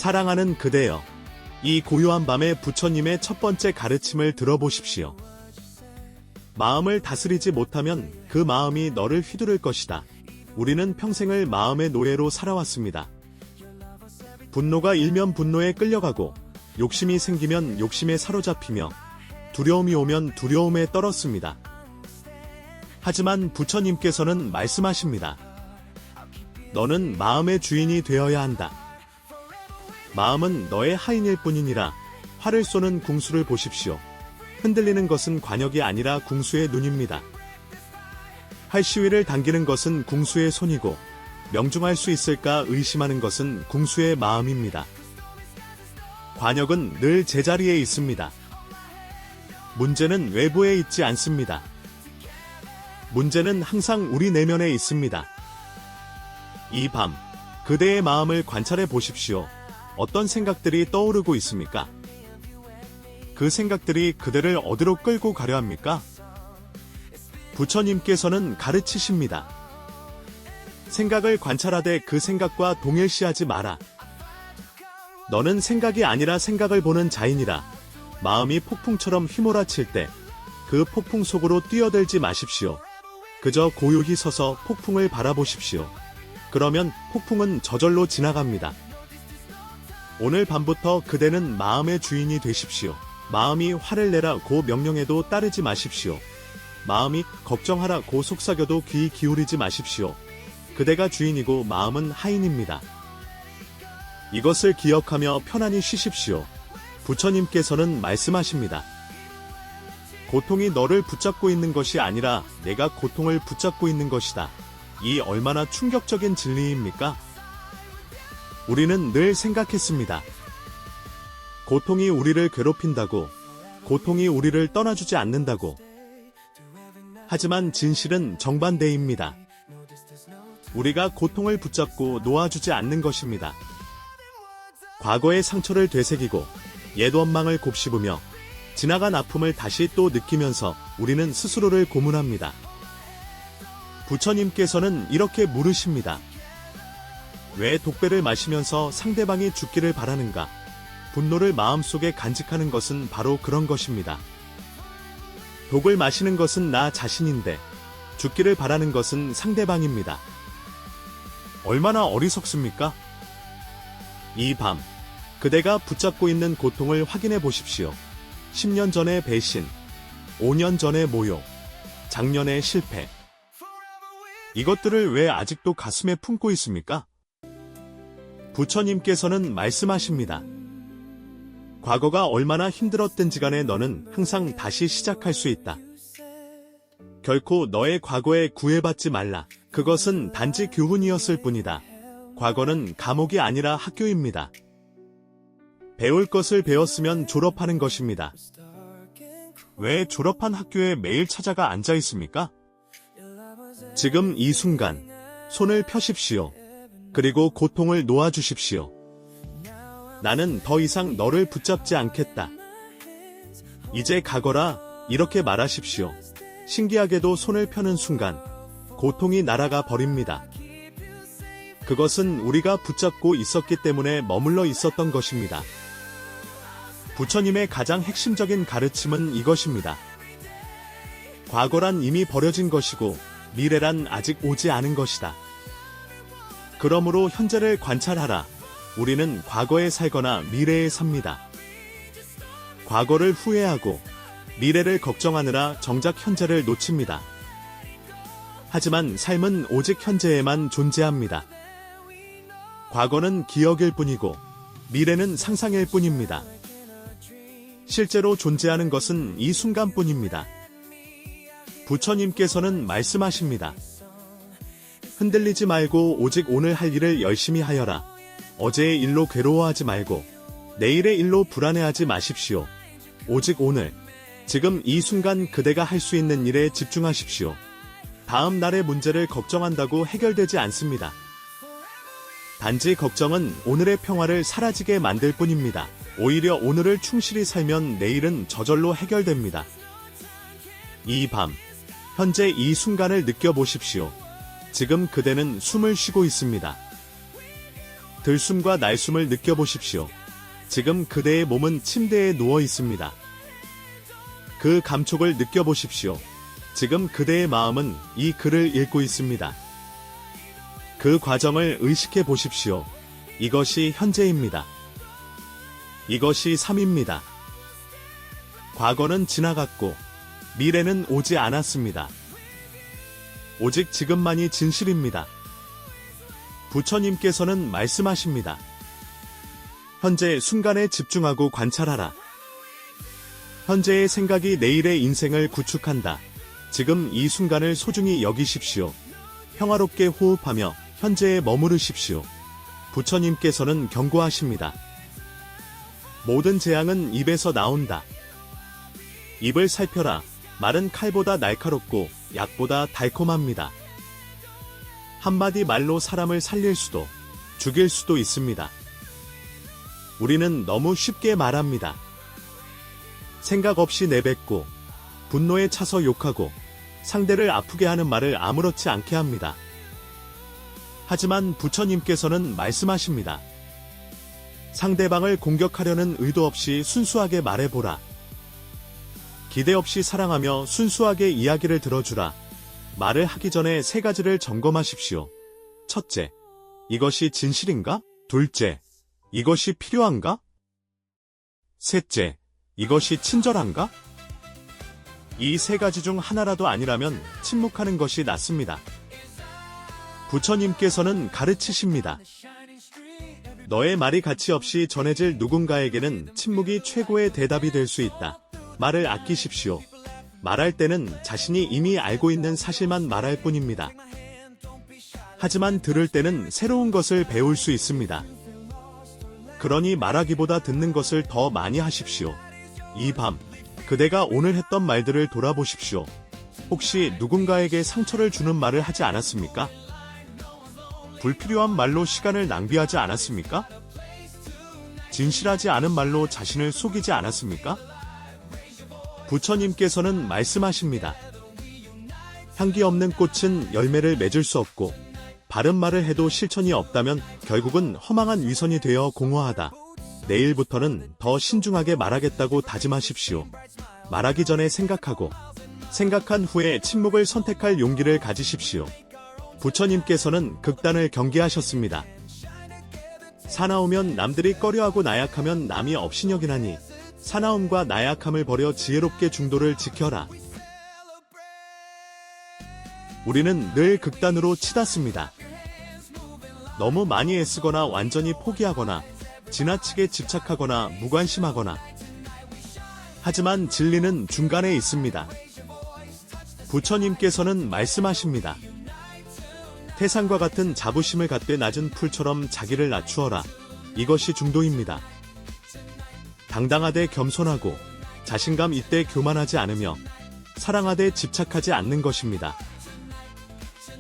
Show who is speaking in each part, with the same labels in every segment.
Speaker 1: 사랑하는 그대여, 이 고요한 밤에 부처님의 첫 번째 가르침을 들어보십시오. 마음을 다스리지 못하면 그 마음이 너를 휘두를 것이다. 우리는 평생을 마음의 노예로 살아왔습니다. 분노가 일면 분노에 끌려가고, 욕심이 생기면 욕심에 사로잡히며, 두려움이 오면 두려움에 떨었습니다. 하지만 부처님께서는 말씀하십니다. 너는 마음의 주인이 되어야 한다. 마음은 너의 하인일 뿐이니라. 활을 쏘는 궁수를 보십시오. 흔들리는 것은 관역이 아니라 궁수의 눈입니다. 활 시위를 당기는 것은 궁수의 손이고, 명중할 수 있을까 의심하는 것은 궁수의 마음입니다. 관역은 늘 제자리에 있습니다. 문제는 외부에 있지 않습니다. 문제는 항상 우리 내면에 있습니다. 이 밤, 그대의 마음을 관찰해 보십시오. 어떤 생각들이 떠오르고 있습니까? 그 생각들이 그대를 어디로 끌고 가려 합니까? 부처님께서는 가르치십니다. 생각을 관찰하되 그 생각과 동일시하지 마라. 너는 생각이 아니라 생각을 보는 자이니라. 마음이 폭풍처럼 휘몰아칠 때 그 폭풍 속으로 뛰어들지 마십시오. 그저 고요히 서서 폭풍을 바라보십시오. 그러면 폭풍은 저절로 지나갑니다. 오늘 밤부터 그대는 마음의 주인이 되십시오. 마음이 화를 내라고 명령해도 따르지 마십시오. 마음이 걱정하라고 속삭여도 귀 기울이지 마십시오. 그대가 주인이고 마음은 하인입니다. 이것을 기억하며 편안히 쉬십시오. 부처님께서는 말씀하십니다. 고통이 너를 붙잡고 있는 것이 아니라 내가 고통을 붙잡고 있는 것이다. 이 얼마나 충격적인 진리입니까? 우리는 늘 생각했습니다. 고통이 우리를 괴롭힌다고, 고통이 우리를 떠나주지 않는다고. 하지만 진실은 정반대입니다. 우리가 고통을 붙잡고 놓아주지 않는 것입니다. 과거의 상처를 되새기고 옛 원망을 곱씹으며 지나간 아픔을 다시 또 느끼면서 우리는 스스로를 고문합니다. 부처님께서는 이렇게 물으십니다. 왜 독배를 마시면서 상대방이 죽기를 바라는가? 분노를 마음속에 간직하는 것은 바로 그런 것입니다. 독을 마시는 것은 나 자신인데 죽기를 바라는 것은 상대방입니다. 얼마나 어리석습니까? 이 밤, 그대가 붙잡고 있는 고통을 확인해 보십시오. 10년 전의 배신, 5년 전의 모욕, 작년의 실패. 이것들을 왜 아직도 가슴에 품고 있습니까? 부처님께서는 말씀하십니다. 과거가 얼마나 힘들었든지 간에 너는 항상 다시 시작할 수 있다. 결코 너의 과거에 구애받지 말라. 그것은 단지 교훈이었을 뿐이다. 과거는 감옥이 아니라 학교입니다. 배울 것을 배웠으면 졸업하는 것입니다. 왜 졸업한 학교에 매일 찾아가 앉아 있습니까? 지금 이 순간 손을 펴십시오. 그리고 고통을 놓아주십시오. 나는 더 이상 너를 붙잡지 않겠다. 이제 가거라. 이렇게 말하십시오. 신기하게도 손을 펴는 순간 고통이 날아가 버립니다. 그것은 우리가 붙잡고 있었기 때문에 머물러 있었던 것입니다. 부처님의 가장 핵심적인 가르침은 이것입니다. 과거란 이미 버려진 것이고 미래란 아직 오지 않은 것이다. 그러므로 현재를 관찰하라. 우리는 과거에 살거나 미래에 삽니다. 과거를 후회하고 미래를 걱정하느라 정작 현재를 놓칩니다. 하지만 삶은 오직 현재에만 존재합니다. 과거는 기억일 뿐이고 미래는 상상일 뿐입니다. 실제로 존재하는 것은 이 순간뿐입니다. 부처님께서는 말씀하십니다. 흔들리지 말고 오직 오늘 할 일을 열심히 하여라. 어제의 일로 괴로워하지 말고 내일의 일로 불안해하지 마십시오. 오직 오늘, 지금 이 순간 그대가 할 수 있는 일에 집중하십시오. 다음 날의 문제를 걱정한다고 해결되지 않습니다. 단지 걱정은 오늘의 평화를 사라지게 만들 뿐입니다. 오히려 오늘을 충실히 살면 내일은 저절로 해결됩니다. 이 밤, 현재 이 순간을 느껴보십시오. 지금 그대는 숨을 쉬고 있습니다. 들숨과 날숨을 느껴보십시오. 지금 그대의 몸은 침대에 누워 있습니다. 그 감촉을 느껴보십시오. 지금 그대의 마음은 이 글을 읽고 있습니다. 그 과정을 의식해 보십시오. 이것이 현재입니다. 이것이 삶입니다. 과거는 지나갔고 미래는 오지 않았습니다. 오직 지금만이 진실입니다. 부처님께서는 말씀하십니다. 현재 순간에 집중하고 관찰하라. 현재의 생각이 내일의 인생을 구축한다. 지금 이 순간을 소중히 여기십시오. 평화롭게 호흡하며 현재에 머무르십시오. 부처님께서는 경고하십니다. 모든 재앙은 입에서 나온다. 입을 살펴라. 말은 칼보다 날카롭고 약보다 달콤합니다. 한마디 말로 사람을 살릴 수도 죽일 수도 있습니다. 우리는 너무 쉽게 말합니다. 생각 없이 내뱉고 분노에 차서 욕하고 상대를 아프게 하는 말을 아무렇지 않게 합니다. 하지만 부처님께서는 말씀하십니다. 상대방을 공격하려는 의도 없이 순수하게 말해보라. 기대 없이 사랑하며 순수하게 이야기를 들어주라. 말을 하기 전에 세 가지를 점검하십시오. 첫째, 이것이 진실인가? 둘째, 이것이 필요한가? 셋째, 이것이 친절한가? 이 세 가지 중 하나라도 아니라면 침묵하는 것이 낫습니다. 부처님께서는 가르치십니다. 너의 말이 가치 없이 전해질 누군가에게는 침묵이 최고의 대답이 될 수 있다. 말을 아끼십시오. 말할 때는 자신이 이미 알고 있는 사실만 말할 뿐입니다. 하지만 들을 때는 새로운 것을 배울 수 있습니다. 그러니 말하기보다 듣는 것을 더 많이 하십시오. 이 밤, 그대가 오늘 했던 말들을 돌아보십시오. 혹시 누군가에게 상처를 주는 말을 하지 않았습니까? 불필요한 말로 시간을 낭비하지 않았습니까? 진실하지 않은 말로 자신을 속이지 않았습니까? 부처님께서는 말씀하십니다. 향기 없는 꽃은 열매를 맺을 수 없고 바른 말을 해도 실천이 없다면 결국은 허망한 위선이 되어 공허하다. 내일부터는 더 신중하게 말하겠다고 다짐하십시오. 말하기 전에 생각하고 생각한 후에 침묵을 선택할 용기를 가지십시오. 부처님께서는 극단을 경계하셨습니다. 사나우면 남들이 꺼려하고 나약하면 남이 업신여기나니 사나움과 나약함을 버려 지혜롭게 중도를 지켜라. 우리는 늘 극단으로 치닫습니다. 너무 많이 애쓰거나 완전히 포기하거나 지나치게 집착하거나 무관심하거나. 하지만 진리는 중간에 있습니다. 부처님께서는 말씀하십니다. 태산과 같은 자부심을 갖되 낮은 풀처럼 자기를 낮추어라. 이것이 중도입니다. 당당하되 겸손하고 자신감 있되 교만하지 않으며 사랑하되 집착하지 않는 것입니다.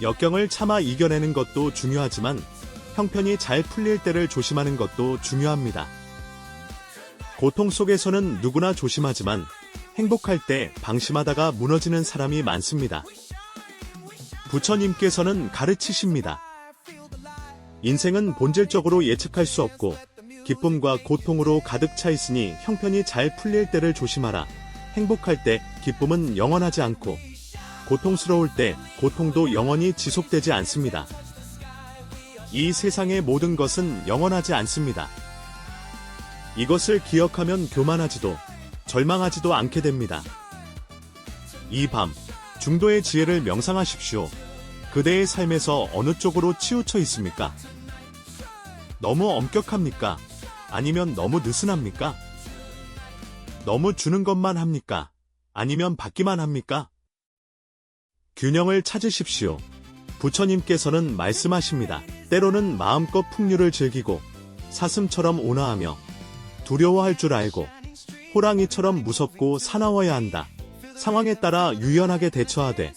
Speaker 1: 역경을 참아 이겨내는 것도 중요하지만 형편이 잘 풀릴 때를 조심하는 것도 중요합니다. 고통 속에서는 누구나 조심하지만 행복할 때 방심하다가 무너지는 사람이 많습니다. 부처님께서는 가르치십니다. 인생은 본질적으로 예측할 수 없고 기쁨과 고통으로 가득 차 있으니 형편이 잘 풀릴 때를 조심하라. 행복할 때 기쁨은 영원하지 않고 고통스러울 때 고통도 영원히 지속되지 않습니다. 이 세상의 모든 것은 영원하지 않습니다. 이것을 기억하면 교만하지도 절망하지도 않게 됩니다. 이 밤, 중도의 지혜를 명상하십시오. 그대의 삶에서 어느 쪽으로 치우쳐 있습니까? 너무 엄격합니까? 아니면 너무 느슨합니까? 너무 주는 것만 합니까? 아니면 받기만 합니까? 균형을 찾으십시오. 부처님께서는 말씀하십니다. 때로는 마음껏 풍류를 즐기고 사슴처럼 온화하며 두려워할 줄 알고 호랑이처럼 무섭고 사나워야 한다. 상황에 따라 유연하게 대처하되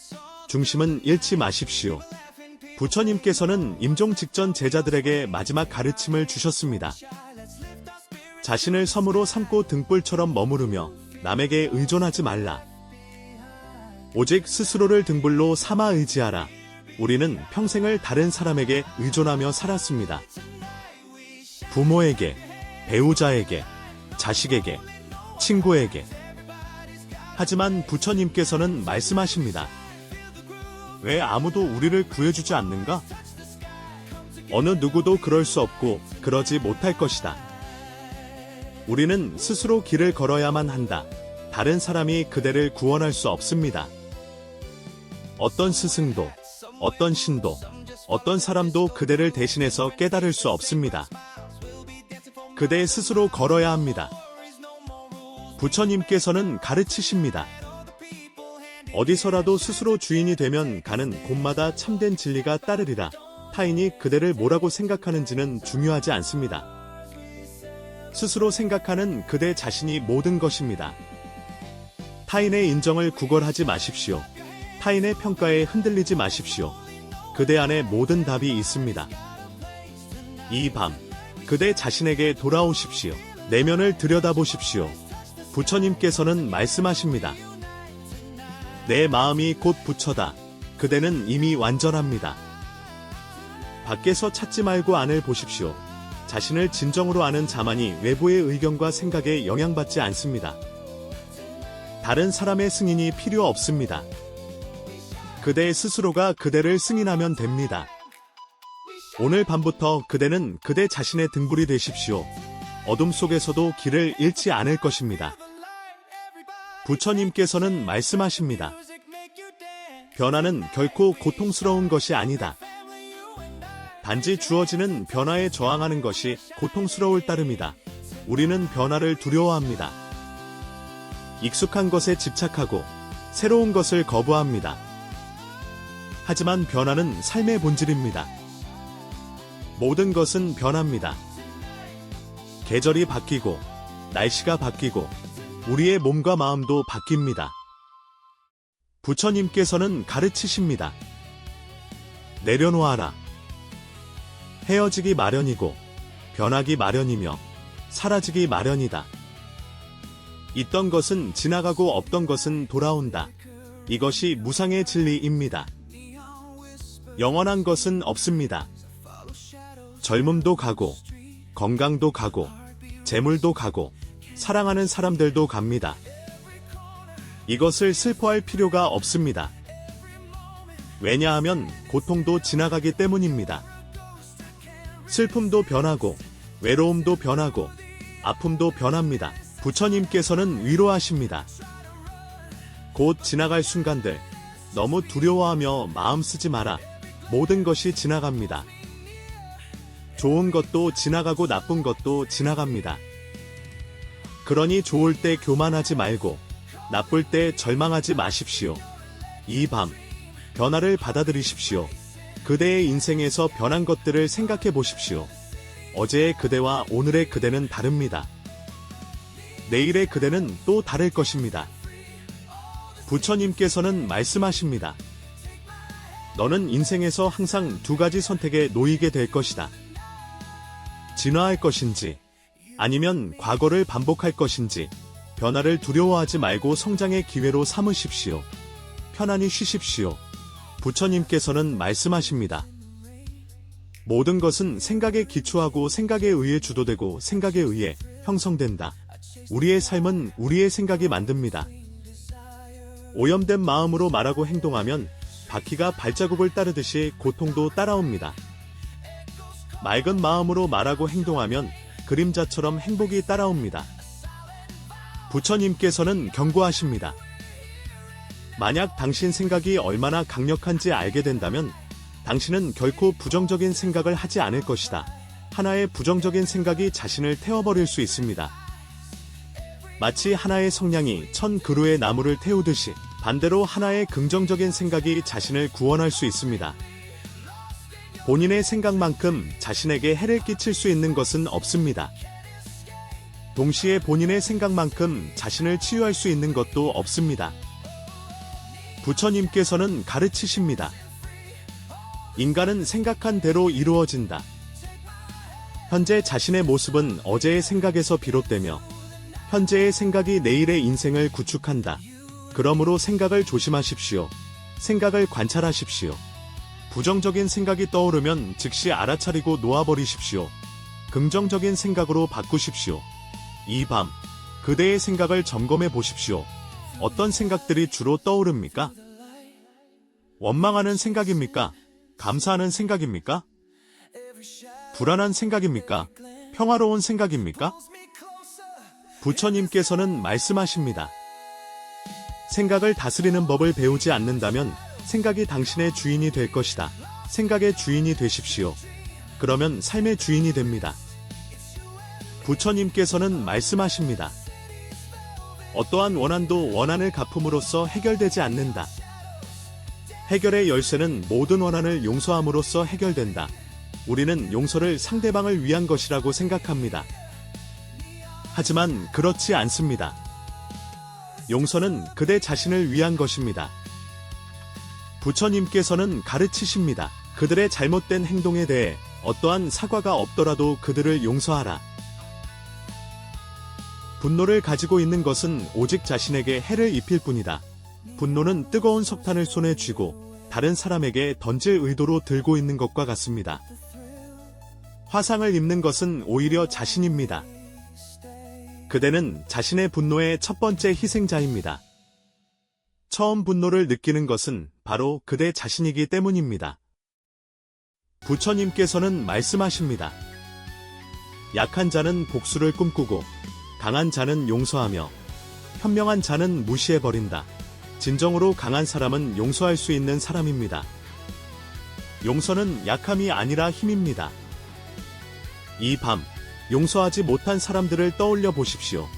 Speaker 1: 중심은 잃지 마십시오. 부처님께서는 임종 직전 제자들에게 마지막 가르침을 주셨습니다. 자신을 섬으로 삼고 등불처럼 머무르며 남에게 의존하지 말라. 오직 스스로를 등불로 삼아 의지하라. 우리는 평생을 다른 사람에게 의존하며 살았습니다. 부모에게, 배우자에게, 자식에게, 친구에게. 하지만 부처님께서는 말씀하십니다. 왜 아무도 우리를 구해주지 않는가? 어느 누구도 그럴 수 없고 그러지 못할 것이다. 우리는 스스로 길을 걸어야만 한다. 다른 사람이 그대를 구원할 수 없습니다. 어떤 스승도, 어떤 신도, 어떤 사람도 그대를 대신해서 깨달을 수 없습니다. 그대 스스로 걸어야 합니다. 부처님께서는 가르치십니다. 어디서라도 스스로 주인이 되면 가는 곳마다 참된 진리가 따르리라. 타인이 그대를 뭐라고 생각하는지는 중요하지 않습니다. 스스로 생각하는 그대 자신이 모든 것입니다. 타인의 인정을 구걸하지 마십시오. 타인의 평가에 흔들리지 마십시오. 그대 안에 모든 답이 있습니다. 이 밤, 그대 자신에게 돌아오십시오. 내면을 들여다보십시오. 부처님께서는 말씀하십니다. 내 마음이 곧 부처다. 그대는 이미 완전합니다. 밖에서 찾지 말고 안을 보십시오. 자신을 진정으로 아는 자만이 외부의 의견과 생각에 영향받지 않습니다. 다른 사람의 승인이 필요 없습니다. 그대 스스로가 그대를 승인하면 됩니다. 오늘 밤부터 그대는 그대 자신의 등불이 되십시오. 어둠 속에서도 길을 잃지 않을 것입니다. 부처님께서는 말씀하십니다. 변화는 결코 고통스러운 것이 아니다. 단지 주어지는 변화에 저항하는 것이 고통스러울 따름이다. 우리는 변화를 두려워합니다. 익숙한 것에 집착하고 새로운 것을 거부합니다. 하지만 변화는 삶의 본질입니다. 모든 것은 변합니다. 계절이 바뀌고 날씨가 바뀌고 우리의 몸과 마음도 바뀝니다. 부처님께서는 가르치십니다. 내려놓아라. 헤어지기 마련이고 변하기 마련이며 사라지기 마련이다. 있던 것은 지나가고 없던 것은 돌아온다. 이것이 무상의 진리입니다. 영원한 것은 없습니다. 젊음도 가고 건강도 가고 재물도 가고 사랑하는 사람들도 갑니다. 이것을 슬퍼할 필요가 없습니다. 왜냐하면 고통도 지나가기 때문입니다. 슬픔도 변하고 외로움도 변하고 아픔도 변합니다. 부처님께서는 위로하십니다. 곧 지나갈 순간들 너무 두려워하며 마음 쓰지 마라. 모든 것이 지나갑니다. 좋은 것도 지나가고 나쁜 것도 지나갑니다. 그러니 좋을 때 교만하지 말고 나쁠 때 절망하지 마십시오. 이 밤 변화를 받아들이십시오. 그대의 인생에서 변한 것들을 생각해 보십시오. 어제의 그대와 오늘의 그대는 다릅니다. 내일의 그대는 또 다를 것입니다. 부처님께서는 말씀하십니다. 너는 인생에서 항상 두 가지 선택에 놓이게 될 것이다. 진화할 것인지 아니면 과거를 반복할 것인지. 변화를 두려워하지 말고 성장의 기회로 삼으십시오. 편안히 쉬십시오. 부처님께서는 말씀하십니다. 모든 것은 생각에 기초하고 생각에 의해 주도되고 생각에 의해 형성된다. 우리의 삶은 우리의 생각이 만듭니다. 오염된 마음으로 말하고 행동하면 바퀴가 발자국을 따르듯이 고통도 따라옵니다. 맑은 마음으로 말하고 행동하면 그림자처럼 행복이 따라옵니다. 부처님께서는 경고하십니다. 만약 당신 생각이 얼마나 강력한지 알게 된다면 당신은 결코 부정적인 생각을 하지 않을 것이다. 하나의 부정적인 생각이 자신을 태워버릴 수 있습니다. 마치 하나의 성냥이 1000그루의 나무를 태우듯이 반대로 하나의 긍정적인 생각이 자신을 구원할 수 있습니다. 본인의 생각만큼 자신에게 해를 끼칠 수 있는 것은 없습니다. 동시에 본인의 생각만큼 자신을 치유할 수 있는 것도 없습니다. 부처님께서는 가르치십니다. 인간은 생각한 대로 이루어진다. 현재 자신의 모습은 어제의 생각에서 비롯되며 현재의 생각이 내일의 인생을 구축한다. 그러므로 생각을 조심하십시오. 생각을 관찰하십시오. 부정적인 생각이 떠오르면 즉시 알아차리고 놓아버리십시오. 긍정적인 생각으로 바꾸십시오. 이 밤, 그대의 생각을 점검해 보십시오. 어떤 생각들이 주로 떠오릅니까? 원망하는 생각입니까? 감사하는 생각입니까? 불안한 생각입니까? 평화로운 생각입니까? 부처님께서는 말씀하십니다. 생각을 다스리는 법을 배우지 않는다면 생각이 당신의 주인이 될 것이다. 생각의 주인이 되십시오. 그러면 삶의 주인이 됩니다. 부처님께서는 말씀하십니다. 어떠한 원한도 원한을 갚음으로써 해결되지 않는다. 해결의 열쇠는 모든 원한을 용서함으로써 해결된다. 우리는 용서를 상대방을 위한 것이라고 생각합니다. 하지만 그렇지 않습니다. 용서는 그대 자신을 위한 것입니다. 부처님께서는 가르치십니다. 그들의 잘못된 행동에 대해 어떠한 사과가 없더라도 그들을 용서하라. 분노를 가지고 있는 것은 오직 자신에게 해를 입힐 뿐이다. 분노는 뜨거운 석탄을 손에 쥐고 다른 사람에게 던질 의도로 들고 있는 것과 같습니다. 화상을 입는 것은 오히려 자신입니다. 그대는 자신의 분노의 첫 번째 희생자입니다. 처음 분노를 느끼는 것은 바로 그대 자신이기 때문입니다. 부처님께서는 말씀하십니다. 약한 자는 복수를 꿈꾸고 강한 자는 용서하며 현명한 자는 무시해버린다. 진정으로 강한 사람은 용서할 수 있는 사람입니다. 용서는 약함이 아니라 힘입니다. 이 밤, 용서하지 못한 사람들을 떠올려 보십시오.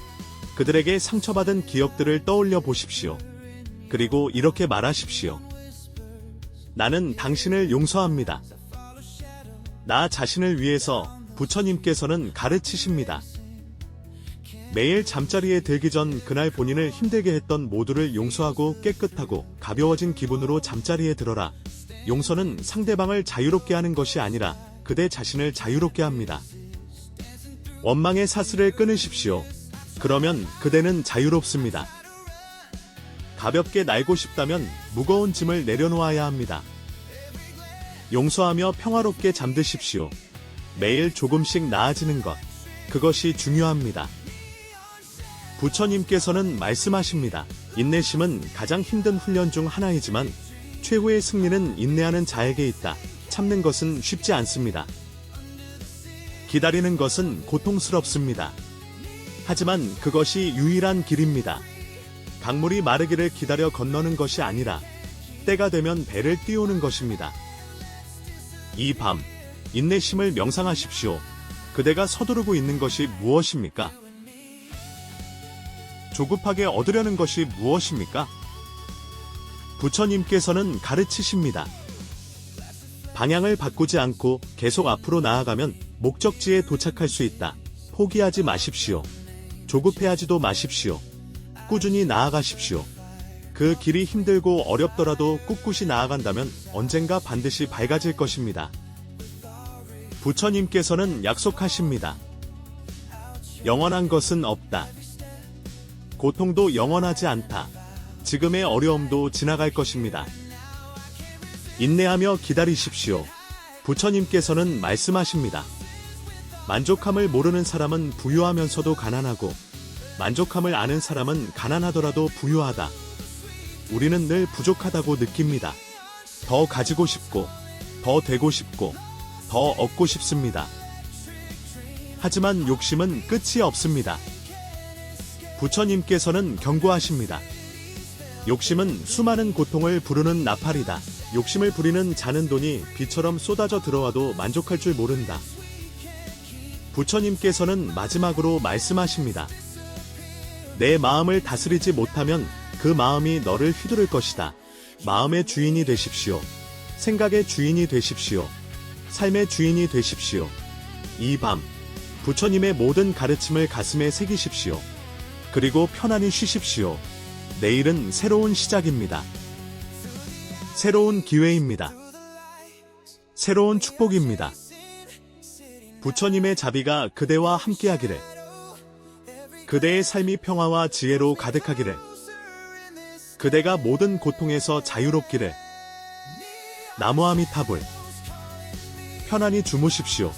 Speaker 1: 그들에게 상처받은 기억들을 떠올려 보십시오. 그리고 이렇게 말하십시오. 나는 당신을 용서합니다. 나 자신을 위해서 부처님께서는 가르치십니다. 매일 잠자리에 들기 전 그날 본인을 힘들게 했던 모두를 용서하고 깨끗하고 가벼워진 기분으로 잠자리에 들어라. 용서는 상대방을 자유롭게 하는 것이 아니라 그대 자신을 자유롭게 합니다. 원망의 사슬을 끊으십시오. 그러면 그대는 자유롭습니다. 가볍게 날고 싶다면 무거운 짐을 내려놓아야 합니다. 용서하며 평화롭게 잠드십시오. 매일 조금씩 나아지는 것, 그것이 중요합니다. 부처님께서는 말씀하십니다. 인내심은 가장 힘든 훈련 중 하나이지만 최후의 승리는 인내하는 자에게 있다. 참는 것은 쉽지 않습니다. 기다리는 것은 고통스럽습니다. 하지만 그것이 유일한 길입니다. 강물이 마르기를 기다려 건너는 것이 아니라 때가 되면 배를 띄우는 것입니다. 이 밤, 인내심을 명상하십시오. 그대가 서두르고 있는 것이 무엇입니까? 조급하게 얻으려는 것이 무엇입니까? 부처님께서는 가르치십니다. 방향을 바꾸지 않고 계속 앞으로 나아가면 목적지에 도착할 수 있다. 포기하지 마십시오. 조급해하지도 마십시오. 꾸준히 나아가십시오. 그 길이 힘들고 어렵더라도 꿋꿋이 나아간다면 언젠가 반드시 밝아질 것입니다. 부처님께서는 약속하십니다. 영원한 것은 없다. 고통도 영원하지 않다. 지금의 어려움도 지나갈 것입니다. 인내하며 기다리십시오. 부처님께서는 말씀하십니다. 만족함을 모르는 사람은 부유하면서도 가난하고 만족함을 아는 사람은 가난하더라도 부유하다. 우리는 늘 부족하다고 느낍니다. 더 가지고 싶고, 더 되고 싶고, 더 얻고 싶습니다. 하지만 욕심은 끝이 없습니다. 부처님께서는 경고하십니다. 욕심은 수많은 고통을 부르는 나팔이다. 욕심을 부리는 자는 돈이 비처럼 쏟아져 들어와도 만족할 줄 모른다. 부처님께서는 마지막으로 말씀하십니다. 내 마음을 다스리지 못하면 그 마음이 너를 휘두를 것이다. 마음의 주인이 되십시오. 생각의 주인이 되십시오. 삶의 주인이 되십시오. 이 밤, 부처님의 모든 가르침을 가슴에 새기십시오. 그리고 편안히 쉬십시오. 내일은 새로운 시작입니다. 새로운 기회입니다. 새로운 축복입니다. 부처님의 자비가 그대와 함께하기를. 그대의 삶이 평화와 지혜로 가득하기를. 그대가 모든 고통에서 자유롭기를. 나무아미타불. 편안히 주무십시오.